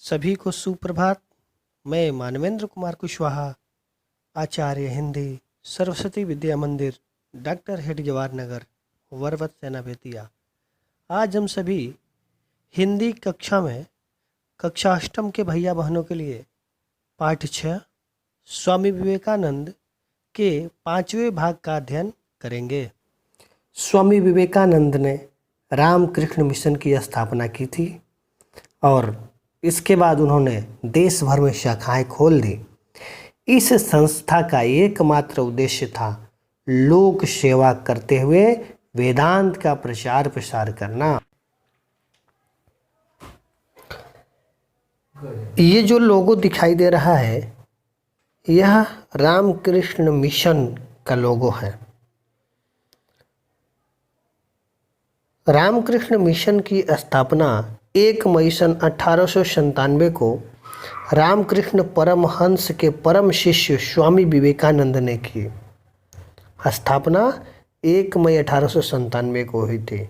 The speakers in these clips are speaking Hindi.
सभी को सुप्रभात। मैं मानवेंद्र कुमार कुशवाहा, आचार्य हिंदी, सरस्वती विद्या मंदिर, डॉक्टर हेड जवाहर नगर, वरवत सेना बेतिया। आज हम सभी हिंदी कक्षा में कक्षा अष्टम के भैया बहनों के लिए पाठ 6 स्वामी विवेकानंद के 5वें भाग का अध्ययन करेंगे। स्वामी विवेकानंद ने रामकृष्ण मिशन की स्थापना की थी और इसके बाद उन्होंने देश भर में शाखाएं खोल दी। इस संस्था का एकमात्र उद्देश्य था लोक सेवा करते हुए वेदांत का प्रचार प्रसार करना। ये जो लोगो दिखाई दे रहा है, यह रामकृष्ण मिशन का लोगो है। रामकृष्ण मिशन की स्थापना 1 मई सन 1897 को रामकृष्ण परमहंस के परम शिष्य स्वामी विवेकानंद ने की। स्थापना 1 मई 1897 को हुई थी।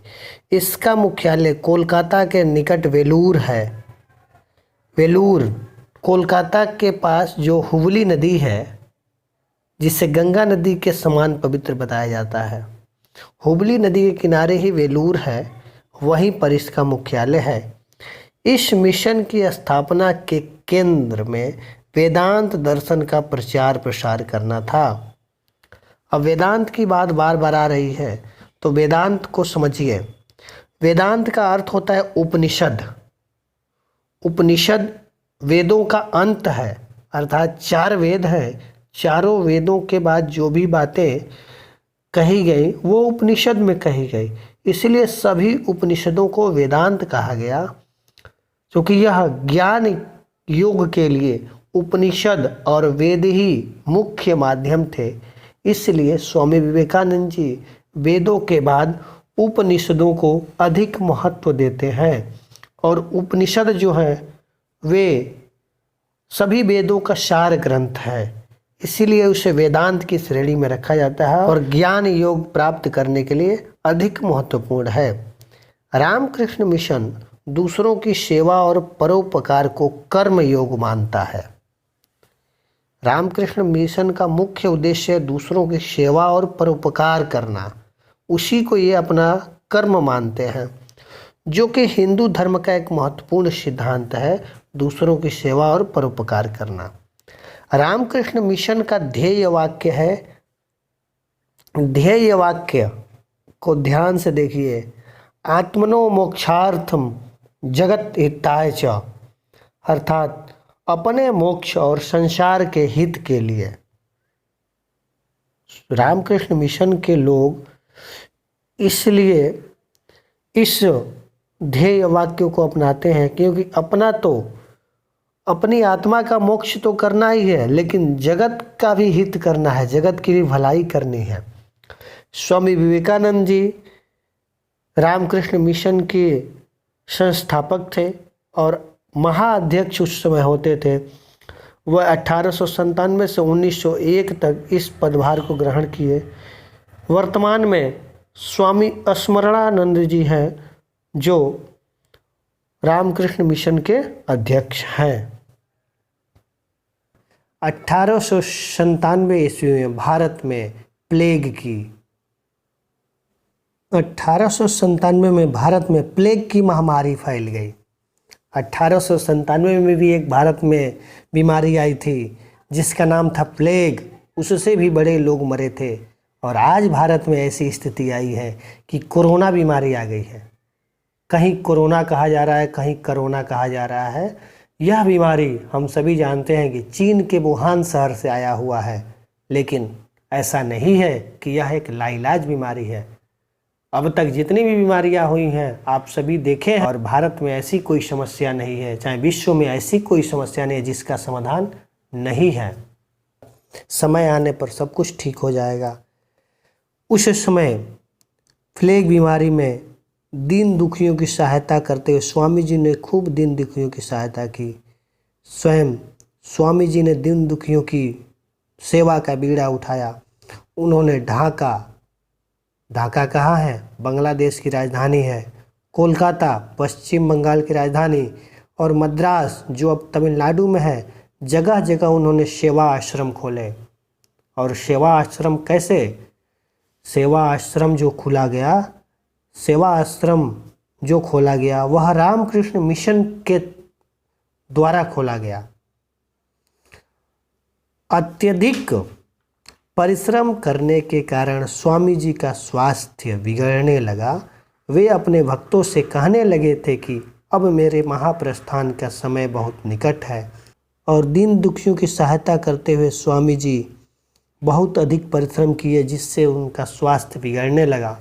इसका मुख्यालय कोलकाता के निकट वेलूर है। वेलूर कोलकाता के पास जो हुगली नदी है, जिसे गंगा नदी के समान पवित्र बताया जाता है, हुगली नदी के किनारे ही वेलूर है, वहीं पर इसका मुख्यालय है। इस मिशन की स्थापना के केंद्र में वेदांत दर्शन का प्रचार प्रसार करना था। अब वेदांत की बात बार बार आ रही है, तो वेदांत को समझिए। वेदांत का अर्थ होता है उपनिषद। उपनिषद वेदों का अंत है, अर्थात 4 वेद हैं। चारों वेदों के बाद जो भी बातें कही गई वो उपनिषद में कही गई, इसलिए सभी उपनिषदों को वेदांत कहा गया, क्योंकि यह ज्ञान योग के लिए उपनिषद और वेद ही मुख्य माध्यम थे। इसलिए स्वामी विवेकानंद जी वेदों के बाद उपनिषदों को अधिक महत्व देते हैं, और उपनिषद जो है वे सभी वेदों का सार ग्रंथ है, इसीलिए उसे वेदांत की श्रेणी में रखा जाता है और ज्ञान योग प्राप्त करने के लिए अधिक महत्वपूर्ण है। रामकृष्ण मिशन दूसरों की सेवा और परोपकार को कर्म योग मानता है। रामकृष्ण मिशन का मुख्य उद्देश्य है दूसरों की सेवा और परोपकार करना। उसी को ये अपना कर्म मानते हैं, जो कि हिंदू धर्म का एक महत्वपूर्ण सिद्धांत है, दूसरों की सेवा और परोपकार करना। रामकृष्ण मिशन का ध्येय वाक्य है, ध्येय वाक्य को ध्यान से देखिए, आत्मनो मोक्षार्थम जगत हिताय च, अर्थात अपने मोक्ष और संसार के हित के लिए। रामकृष्ण मिशन के लोग इसलिए इस ध्येय वाक्य को अपनाते हैं, क्योंकि अपनी आत्मा का मोक्ष तो करना ही है, लेकिन जगत का भी हित करना है, जगत की भी भलाई करनी है। स्वामी विवेकानंद जी रामकृष्ण मिशन के संस्थापक थे और महाअध्यक्ष उस समय होते थे। वह 1897 से 1901 तक इस पदभार को ग्रहण किए। वर्तमान में स्वामी स्मरणानंद जी हैं, जो रामकृष्ण मिशन के अध्यक्ष हैं। 1897 ईस्वी में भारत में प्लेग की 1897 में भारत में प्लेग की महामारी फैल गई। 1897 में भी एक भारत में बीमारी आई थी जिसका नाम था प्लेग। उससे भी बड़े लोग मरे थे, और आज भारत में ऐसी स्थिति आई है कि कोरोना बीमारी आ गई है। कहीं कोरोना कहा जा रहा है, कहीं कोरोना कहा जा रहा है। यह बीमारी हम सभी जानते हैं कि चीन के वुहान शहर से आया हुआ है, लेकिन ऐसा नहीं है कि यह एक लाइलाज बीमारी है। अब तक जितनी भी बीमारियां हुई हैं आप सभी देखे हैं, और भारत में ऐसी कोई समस्या नहीं है, चाहे विश्व में ऐसी कोई समस्या नहीं है जिसका समाधान नहीं है। समय आने पर सब कुछ ठीक हो जाएगा। उस समय प्लेग बीमारी में दीन दुखियों की सहायता करते हुए स्वामी जी ने खूब दीन दुखियों की सहायता की। स्वयं स्वामी जी ने दीन दुखियों की सेवा का बीड़ा उठाया। उन्होंने ढाका कहाँ है? बांग्लादेश की राजधानी है। कोलकाता पश्चिम बंगाल की राजधानी, और मद्रास जो अब तमिलनाडु में है, जगह जगह उन्होंने सेवा आश्रम खोले। और सेवा आश्रम कैसे? सेवा आश्रम जो खोला गया, सेवा आश्रम जो खोला गया वह रामकृष्ण मिशन के द्वारा खोला गया। अत्यधिक परिश्रम करने के कारण स्वामी जी का स्वास्थ्य बिगड़ने लगा। वे अपने भक्तों से कहने लगे थे कि अब मेरे महाप्रस्थान का समय बहुत निकट है, और दीन दुखियों की सहायता करते हुए स्वामी जी बहुत अधिक परिश्रम किए, जिससे उनका स्वास्थ्य बिगड़ने लगा।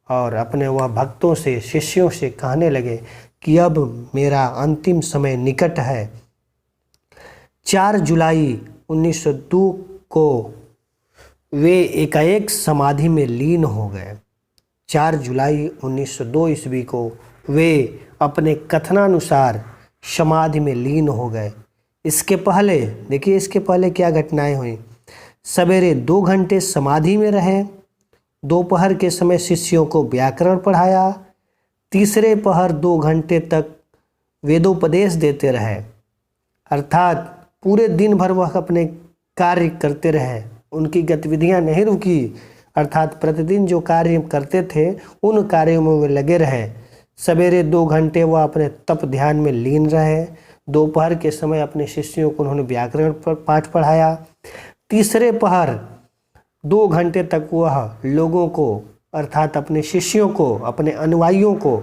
और अपने वह भक्तों से, शिष्यों से कहने लगे कि अब मेरा अंतिम समय निकट है। 4 जुलाई 1902 को वे एकाएक समाधि में लीन हो गए। 4 जुलाई 1902 ईस्वी को वे अपने कथनानुसार समाधि में लीन हो गए। इसके पहले देखिए, इसके पहले क्या घटनाएं हुई। सवेरे 2 घंटे समाधि में रहे, दोपहर के समय शिष्यों को व्याकरण पढ़ाया, तीसरे पहर 2 घंटे तक वेदोपदेश देते रहे। अर्थात पूरे दिन भर वह अपने कार्य करते रहे, उनकी गतिविधियां नहीं रुकी। अर्थात प्रतिदिन जो कार्य करते थे उन कार्यों में वे लगे रहे। सवेरे 2 घंटे वह अपने तप ध्यान में लीन रहे, दोपहर के समय अपने शिष्यों को उन्होंने व्याकरण पर पाठ पढ़ाया, तीसरे पहर 2 घंटे तक वह लोगों को, अर्थात अपने शिष्यों को, अपने अनुयायियों को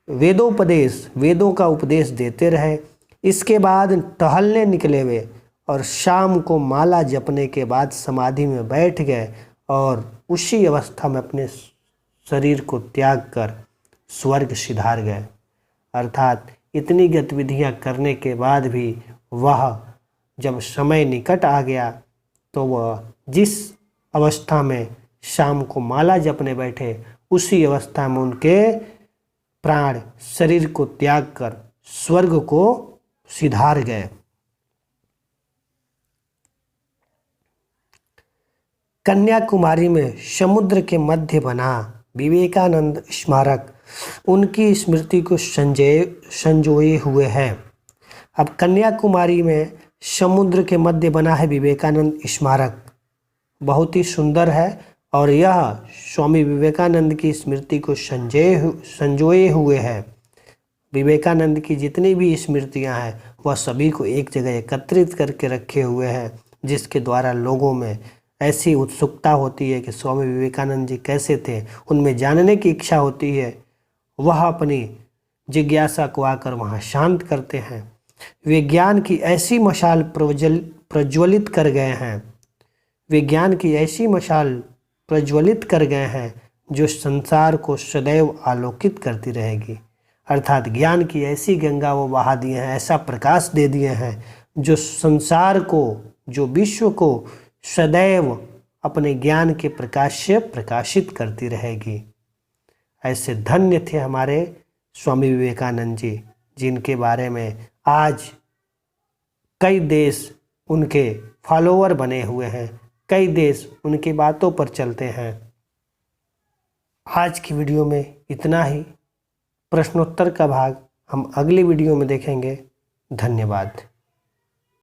वेदोपदेश, वेदों का उपदेश देते रहे। इसके बाद टहलने निकले वे, और शाम को माला जपने के बाद समाधि में बैठ गए, और उसी अवस्था में अपने शरीर को त्याग कर स्वर्ग सिधार गए। अर्थात इतनी गतिविधियां करने के बाद भी वह जब समय निकट आ गया तो वह जिस अवस्था में शाम को माला जपने बैठे, उसी अवस्था में उनके प्राण शरीर को त्याग कर स्वर्ग को सिधार गए। कन्याकुमारी में समुद्र के मध्य बना विवेकानंद स्मारक उनकी स्मृति को संजोए हुए है। अब कन्याकुमारी में समुद्र के मध्य बना है विवेकानंद स्मारक, बहुत ही सुंदर है, और यह स्वामी विवेकानंद की स्मृति को संजोए हुए है। विवेकानंद की जितनी भी स्मृतियां हैं वह सभी को एक जगह एकत्रित करके रखे हुए हैं, जिसके द्वारा लोगों में ऐसी उत्सुकता होती है कि स्वामी विवेकानंद जी कैसे थे, उनमें जानने की इच्छा होती है। वह अपनी जिज्ञासा को आकर वहाँ शांत करते हैं। वे ज्ञान की ऐसी मशाल प्रज्वलित कर गए हैं, वे ज्ञान की ऐसी मशाल प्रज्वलित कर गए हैं जो संसार को सदैव आलोकित करती रहेगी। अर्थात ज्ञान की ऐसी गंगा वो बहा दिए हैं, ऐसा प्रकाश दे दिए हैं जो संसार को, जो विश्व को सदैव अपने ज्ञान के प्रकाश से प्रकाशित करती रहेगी। ऐसे धन्य थे हमारे स्वामी विवेकानंद जी, जिनके बारे में आज कई देश उनके फॉलोअर बने हुए हैं, कई देश उनकी बातों पर चलते हैं। आज की वीडियो में इतना ही। प्रश्नोत्तर का भाग हम अगली वीडियो में देखेंगे। धन्यवाद।